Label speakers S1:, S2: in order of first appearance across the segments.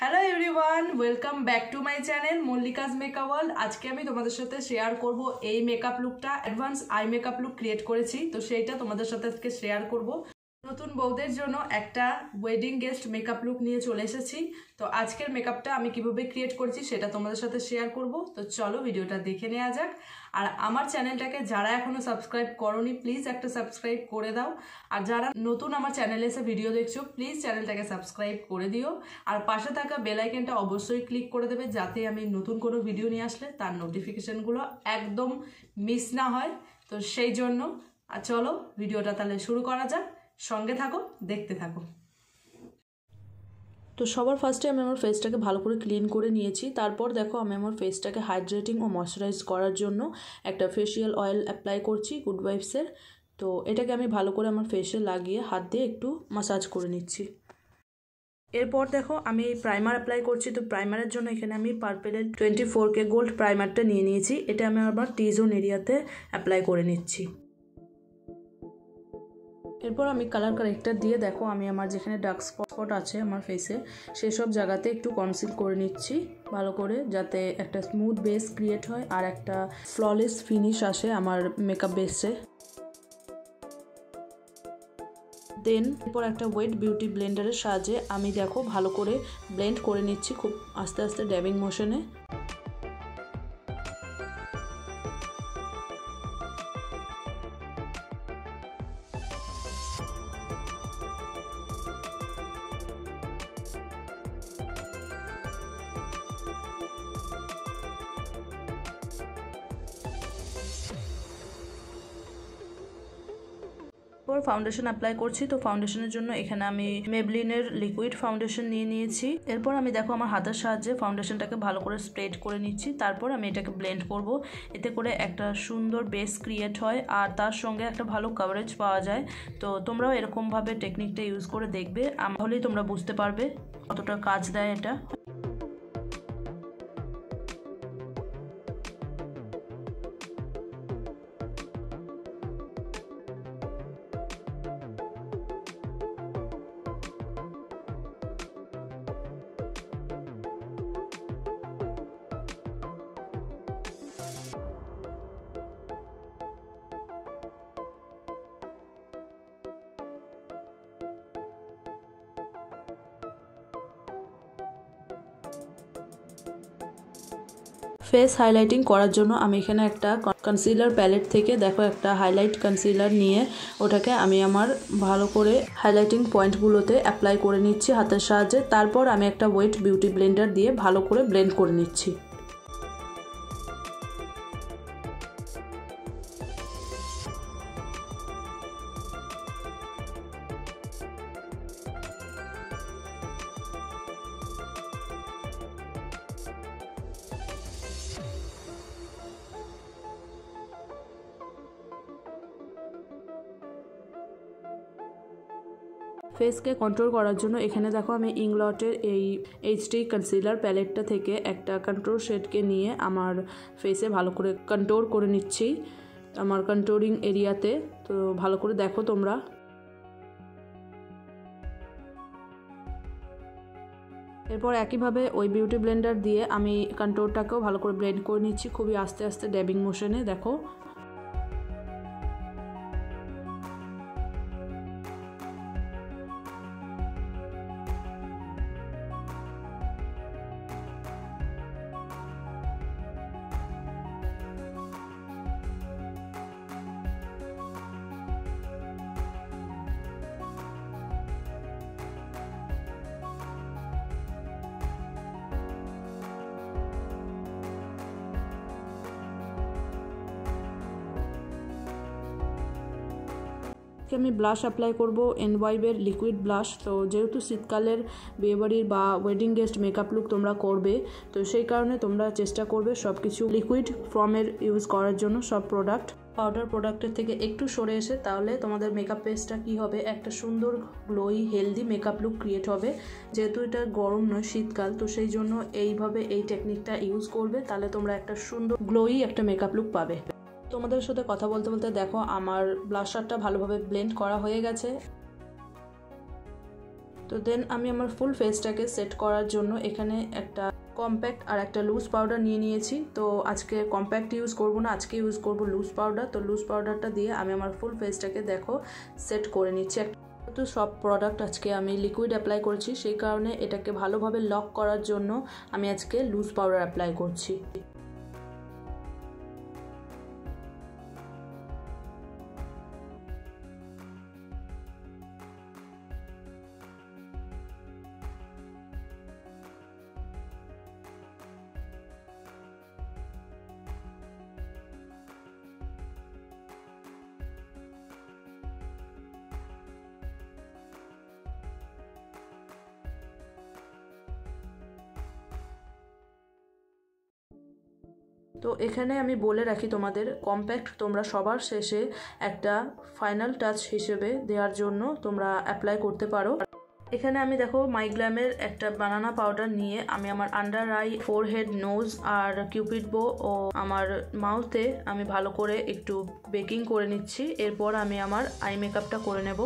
S1: Hello everyone, welcome back to my channel Mallika's makeup world. আজকে আমি তোমাদের সাথে শেয়ার করব এই মেকআপ লুকটা, advance eye makeup look create করেছি, তো সেইটা তোমাদের সাথে আজকে শেয়ার করব। নতুন বউদের জন্য একটা ওয়েডিং গেস্ট মেকআপ লুক নিয়ে চলে এসেছি। তো আজকের মেকআপটা আমি কিভাবে ক্রিয়েট করেছি সেটা তোমাদের সাথে শেয়ার করব। তো চলো ভিডিওটা দেখে নেওয়া যাক। আর আমার চ্যানেলটাকে যারা এখনো সাবস্ক্রাইব করোনি প্লিজ একটা সাবস্ক্রাইব করে দাও। আর যারা নতুন আমার চ্যানেলে এসে ভিডিও দেখছো প্লিজ চ্যানেলটাকে সাবস্ক্রাইব করে দিও। আর পাশে থাকা বেল আইকনটা অবশ্যই ক্লিক করে দেবে, যাতে আমি নতুন কোনো ভিডিও নিয়ে আসলে তার নোটিফিকেশনগুলো একদম মিস না হয়। তো সেই জন্য চলো ভিডিওটা তাহলে শুরু করা যাক, সঙ্গে থাকো, দেখতে থাকো। তো সবার ফার্স্টে আমি আমার ফেসটাকে ভালো করে ক্লিন করে নিয়েছি। তারপর দেখো আমি আমার ফেসটাকে হাইড্রেটিং ও ময়শ্চারাইজ করার জন্য একটা ফেসিয়াল অয়েল অ্যাপ্লাই করছি গুড ভাইবসের। তো এটাকে আমি ভালো করে আমার ফেসে লাগিয়ে হাত দিয়ে একটু মাসাজ করে নিচ্ছি। এরপর দেখো আমি প্রাইমার অ্যাপ্লাই করছি। তো প্রাইমারের জন্য এখানে আমি পার্পেলের 24K গোল্ড প্রাইমারটা নিয়ে নিয়েছি। এটা আমি আবার টি জোন এরিয়াতে অ্যাপ্লাই করে নিচ্ছি। এরপর আমি কালার কারেক্টার দিয়ে দেখো আমি আমার যেখানে ডার্ক স্পট আছে আমার ফেসে সেসব জায়গাতে একটু কনসিল করে নিচ্ছি ভালো করে, যাতে একটা স্মুথ বেস ক্রিয়েট হয় আর একটা ফ্ললেস ফিনিশ আসে আমার মেকআপ বেসে। দেন এরপর একটা ওয়েট বিউটি ব্লেন্ডারের সাহায্যে আমি দেখো ভালো করে ব্লেন্ড করে নিচ্ছি খুব আস্তে আস্তে ড্যাবিং মোশনে। ফাউন্ডেশন অ্যাপ্লাই করছি। তো ফাউন্ডেশনের জন্য এখানে আমি মেবলিনের লিকুইড ফাউন্ডেশন নিয়ে নিয়েছি। এরপর আমি দেখো আমার হাতের সাহায্যে ফাউন্ডেশনটাকে ভালো করে স্প্রেড করে নিচ্ছি। তারপর আমি এটাকে ব্লেন্ড করব, এতে করে একটা সুন্দর বেস ক্রিয়েট হয় আর তার সঙ্গে একটা ভালো কভারেজ পাওয়া যায়। তো তোমরাও এরকমভাবে টেকনিকটা ইউজ করে দেখবে, তাহলেই তোমরা বুঝতে পারবে কতটা কাজ দেয় এটা। ফেস হাইলাইটিং করার জন্য আমি এখানে একটা কনসিলার প্যালেট থেকে দেখো একটা হাইলাইট কনসিলার নিয়ে ওটাকে আমি আমার ভালো করে হাইলাইটিং পয়েন্টগুলোতে অ্যাপ্লাই করে নিচ্ছি হাতের সাহায্যে। তারপর আমি একটা ওয়েট বিউটি ব্লেন্ডার দিয়ে ভালো করে ব্লেন্ড করে নিচ্ছি। ফেসকে কন্ট্রোল করার জন্য এখানে দেখো আমি ইংলটের এই এইচডি কনসিলার প্যালেটটা থেকে একটা কন্ট্রোল শেডকে নিয়ে আমার ফেসে ভালো করে কন্ট্রোল করে নিচ্ছি আমার কন্ট্রোলিং এরিয়াতে। তো ভালো করে দেখো তোমরা। এরপর একইভাবে ওই বিউটি ব্লেন্ডার দিয়ে আমি কন্ট্রোলটাকেও ভালো করে ব্লেন্ড করে নিচ্ছি খুবই আস্তে আস্তে ড্যাবিং মোশনে দেখো। আমি ব্লাশ অ্যাপ্লাই করব এনওয়াইবের লিকুইড ব্লাশ। তো যেহেতু শীতকালের বিয়েবাড়ির বা ওয়েডিং গেস্ট মেকআপ লুক তোমরা করবে, তো সেই কারণে তোমরা চেষ্টা করবে সব কিছু লিকুইড ফর্মের ইউজ করার জন্য সব প্রোডাক্ট। পাউডার প্রোডাক্টের থেকে একটু সরে এসে তাহলে তোমাদের মেকআপ পেজটা কী হবে, একটা সুন্দর glowy healthy makeup look create হবে। যেহেতু এটা গরম নয় শীতকাল, তো সেই জন্য এইভাবে এই টেকনিকটা ইউজ করবে, তাহলে তোমরা একটা সুন্দর গ্লোই একটা মেকআপ লুক পাবে। তোমাদের সাথে কথা বলতে বলতে দেখো আমার ব্লাশারটা ভালোভাবে ব্লেন্ড করা হয়ে গেছে। তো দেন আমি আমার ফুল ফেসটাকে সেট করার জন্য এখানে একটা কম্প্যাক্ট আর একটা লুজ পাউডার নিয়ে নিয়েছি। তো আজকে কম্প্যাক্ট ইউজ করব না, আজকে ইউজ করব লুজ পাউডার। তো লুজ পাউডারটা দিয়ে আমি আমার ফুল ফেসটাকে দেখো সেট করে নিচ্ছি। তো সব প্রোডাক্ট আজকে আমি লিকুইড অ্যাপ্লাই করেছি, সেই কারণে এটাকে ভালোভাবে লক করার জন্য আমি আজকে লুজ পাউডার অ্যাপ্লাই করছি। তো এখানে আমি বলে রাখি তোমাদের, কম্প্যাক্ট তোমরা সবার শেষে একটা ফাইনাল টাচ হিসেবে দেওয়ার জন্য তোমরা অ্যাপ্লাই করতে পারো। এখানে আমি দেখো মাইগ্ল্যামের একটা বানানা পাউডার নিয়ে আমি আমার আন্ডার আই, ফোরহেড, নোজ আর কিউপিড বো ও আমার মাউথে আমি ভালো করে একটু বেকিং করে নিচ্ছি। এরপর আমি আমার আই মেকআপটা করে নেব।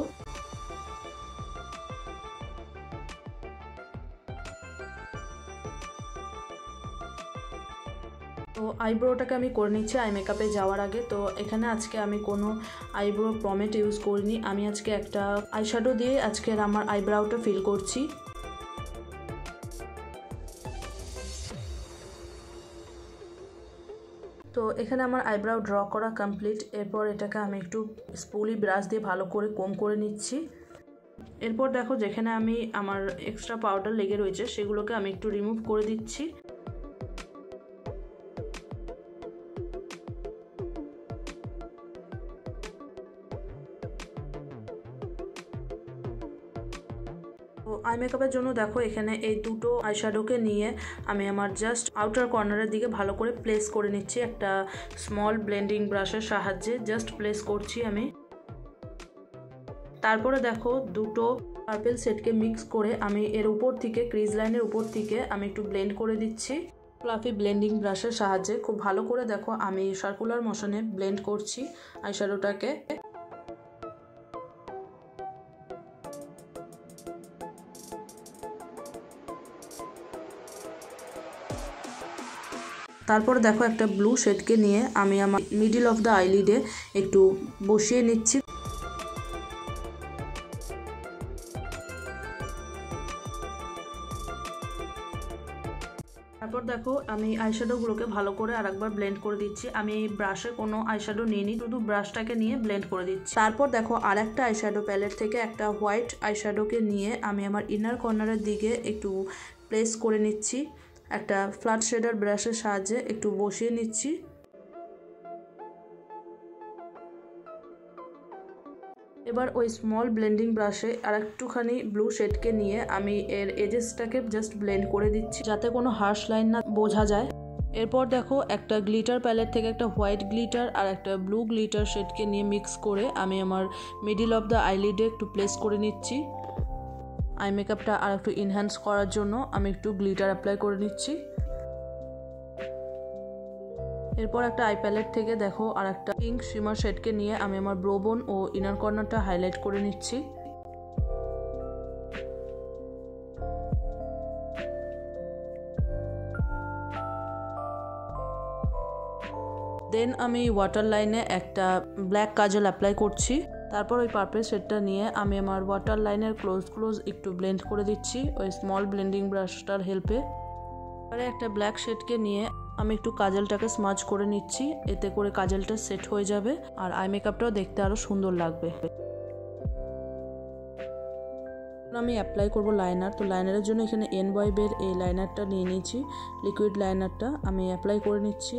S1: তো আইব্রোটাকে আমি করে নিচ্ছি আই মেকআপে যাওয়ার আগে। তো এখানে আজকে আমি কোনো আইব্রো পমেড ইউজ করিনি, আমি আজকে একটা আইশ্যাডো দিয়ে আজকের আমার আইব্রাউটা ফিল করছি। তো এখানে আমার আইব্রাউ ড্র করা কমপ্লিট। এরপর এটাকে আমি একটু স্পুলি ব্রাশ দিয়ে ভালো করে কোম করে নিচ্ছি। এরপর দেখো যেখানে আমি আমার এক্সট্রা পাউডার লেগে রয়েছে সেগুলোকে আমি একটু রিমুভ করে দিচ্ছি। তো আই মেকআপের জন্য দেখো এখানে এই দুটো আইশ্যাডোকে নিয়ে আমি আমার জাস্ট আউটার কর্নারের দিকে ভালো করে প্লেস করে নিচ্ছি। একটা স্মল ব্লেন্ডিং ব্রাশের সাহায্যে জাস্ট প্লেস করছি আমি। তারপরে দেখো দুটো পার্পেল শেডকে মিক্স করে আমি এর উপর থেকে, ক্রিজ লাইনের উপর থেকে আমি একটু ব্লেন্ড করে দিচ্ছি ফ্লাফি ব্লেন্ডিং ব্রাশের সাহায্যে। খুব ভালো করে দেখো আমি সার্কুলার মোশনে ব্লেন্ড করছি আইশ্যাডোটাকে। তারপর দেখো একটা ব্লু শেডকে নিয়ে আমি আমার মিডল অফ দ্য আইলিডে একটু বসিয়ে নিচ্ছি। তারপর দেখো আমি আইশ্যাডোগুলোকে ভালো করে আরেকবার ব্লেন্ড করে দিচ্ছি। আমি ব্রাশে কোনো আইশ্যাডো নিইনি, শুধু ব্রাশটাকে নিয়ে ব্লেন্ড করে দিচ্ছি। তারপর দেখো আরেকটা আইশ্যাডো প্যালেট থেকে একটা হোয়াইট আইশ্যাডোকে নিয়ে আমি আমার ইনার কর্নারের দিকে একটু প্লেস করে নিচ্ছি। একটা ফ্ল্যাট শেডার ব্রাশের সাহায্যে একটু বসিয়ে নিচ্ছি। এবার ওই স্মল ব্লেন্ডিং ব্রাশে আর একটুখানি ব্লু শেডকে নিয়ে আমি এর এজেসটাকে জাস্ট ব্লেন্ড করে দিচ্ছি যাতে কোনো হার্শ লাইন না বোঝা যায়। এরপর দেখো একটা গ্লিটার প্যালেট থেকে একটা হোয়াইট গ্লিটার আর একটা ব্লু গ্লিটার শেডকে নিয়ে মিক্স করে আমি আমার মিডল অফ দ্য আইলিডে একটু প্লেস করে নিচ্ছি। আই মেকআপটা আর একটু এনহ্যান্স করার জন্য আমি একটু গ্লিটার অ্যাপ্লাই করে নিচ্ছি। এরপর একটা আই প্যালেট থেকে দেখো আর একটা পিঙ্ক শিমার শেডকে নিয়ে আমি আমার ব্রোবোন ও ইনার কর্নারটা হাইলাইট করে নিচ্ছি। দেন আমি ওয়াটার লাইনে একটা ব্ল্যাক কাজল অ্যাপ্লাই করছি। তারপর ওই পার্পল শেডটা নিয়ে আমি আমার ওয়াটার লাইনের ক্লোজ একটু ব্লেন্ড করে দিচ্ছি ওই স্মল ব্লেন্ডিং ব্রাশটার হেল্পে। এবারে একটা ব্ল্যাক শেডকে নিয়ে আমি একটু কাজলটাকে স্মাজ করে নিচ্ছি, এতে করে কাজলটা সেট হয়ে যাবে আর আই মেকআপটাও দেখতে আরও সুন্দর লাগবে। আমি অ্যাপ্লাই করব লাইনার। তো লাইনারের জন্য এখানে এনওয়াইবের এই লাইনারটা নিয়ে নিয়েছি, লিকুইড লাইনারটা আমি অ্যাপ্লাই করে নিচ্ছি।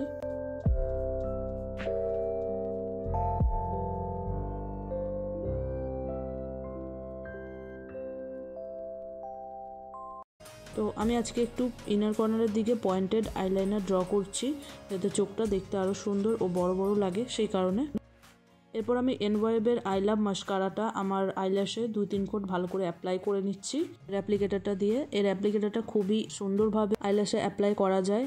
S1: তো আমি আজকে একটু ইনার কর্নারের দিকে পয়েন্টেড আইলাইনার ড্র করছি যাতে চোখটা দেখতে আরও সুন্দর ও বড় বড় লাগে, সেই কারণে। এরপর আমি এনওয়াইবের আই লাভ মাস্কারাটা আমার আইল্যাশে 2-3 কোট ভালো করে অ্যাপ্লাই করে নিচ্ছি এর অ্যাপ্লিকেটারটা দিয়ে। এর অ্যাপ্লিকেটারটা খুবই সুন্দরভাবে আইল্যাশে অ্যাপ্লাই করা যায়।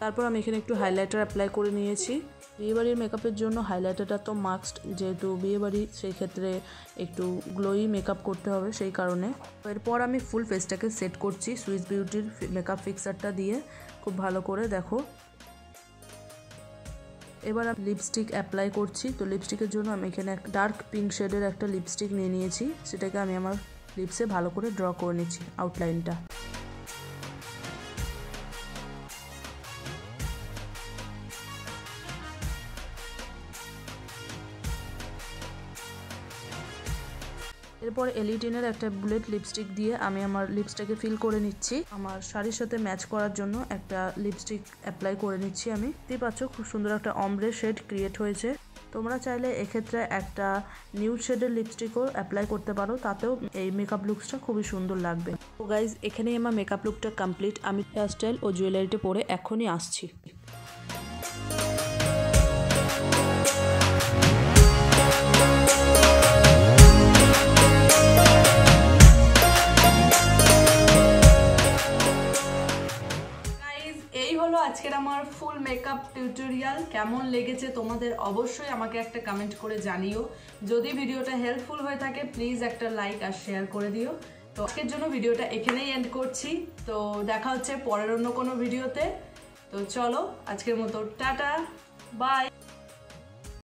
S1: তারপর আমি এখানে একটু হাইলাইটার অ্যাপ্লাই করে নিয়েছি। বিয়েবাড়ির মেকআপের জন্য হাইলাইটারটা তো মাস্ট, যেহেতু বিয়েবাড়ি সেই ক্ষেত্রে একটু গ্লোই মেকআপ করতে হবে, সেই কারণে। এরপর আমি ফুল ফেসটাকে সেট করছি সুইস বিউটির মেকআপ ফিক্সারটা দিয়ে খুব ভালো করে। দেখো এবার আমি লিপস্টিক অ্যাপ্লাই করছি। তো লিপস্টিকের জন্য আমি এখানে একটা ডার্ক পিঙ্ক শেডের একটা লিপস্টিক নিয়ে নিয়েছি, সেটাকে আমি আমার লিপসে ভালো করে ড্র করে নিচ্ছি আউটলাইনটা। এরপর এলিটিনের একটা বুলেট লিপস্টিক দিয়ে আমি আমার লিপসটাকে ফিল করে নিচ্ছি। আমার শাড়ির সাথে ম্যাচ করার জন্য একটা লিপস্টিক অ্যাপ্লাই করে নিচ্ছি আমি। দেখতেই পাচ্ছ খুব সুন্দর একটা অমব্রে শেড ক্রিয়েট হয়েছে। তোমরা চাইলে এক্ষেত্রে একটা নিউড শেডের লিপস্টিকও অ্যাপ্লাই করতে পারো, তাতেও এই মেকআপ লুকসটা খুবই সুন্দর লাগবে। তো গাইজ এখানেই আমার মেকআপ লুকটা কমপ্লিট। আমি হেয়ারস্টাইল ও জুয়েলারিটা পরে এখনই আসছি। আজকের আমার ফুল মেকআপ টিউটোরিয়াল কেমন লেগেছে তোমাদের অবশ্যই আমাকে একটা কমেন্ট করে জানিও। যদি ভিডিওটা হেল্পফুল হয়ে থাকে প্লিজ একটা লাইক আর শেয়ার করে দিও। তো আজকের জন্য ভিডিওটা এখানেই এন্ড করছি। তো দেখা হচ্ছে পরের অন্য কোনো ভিডিওতে। তো চলো আজকের মতো টাটা বাই।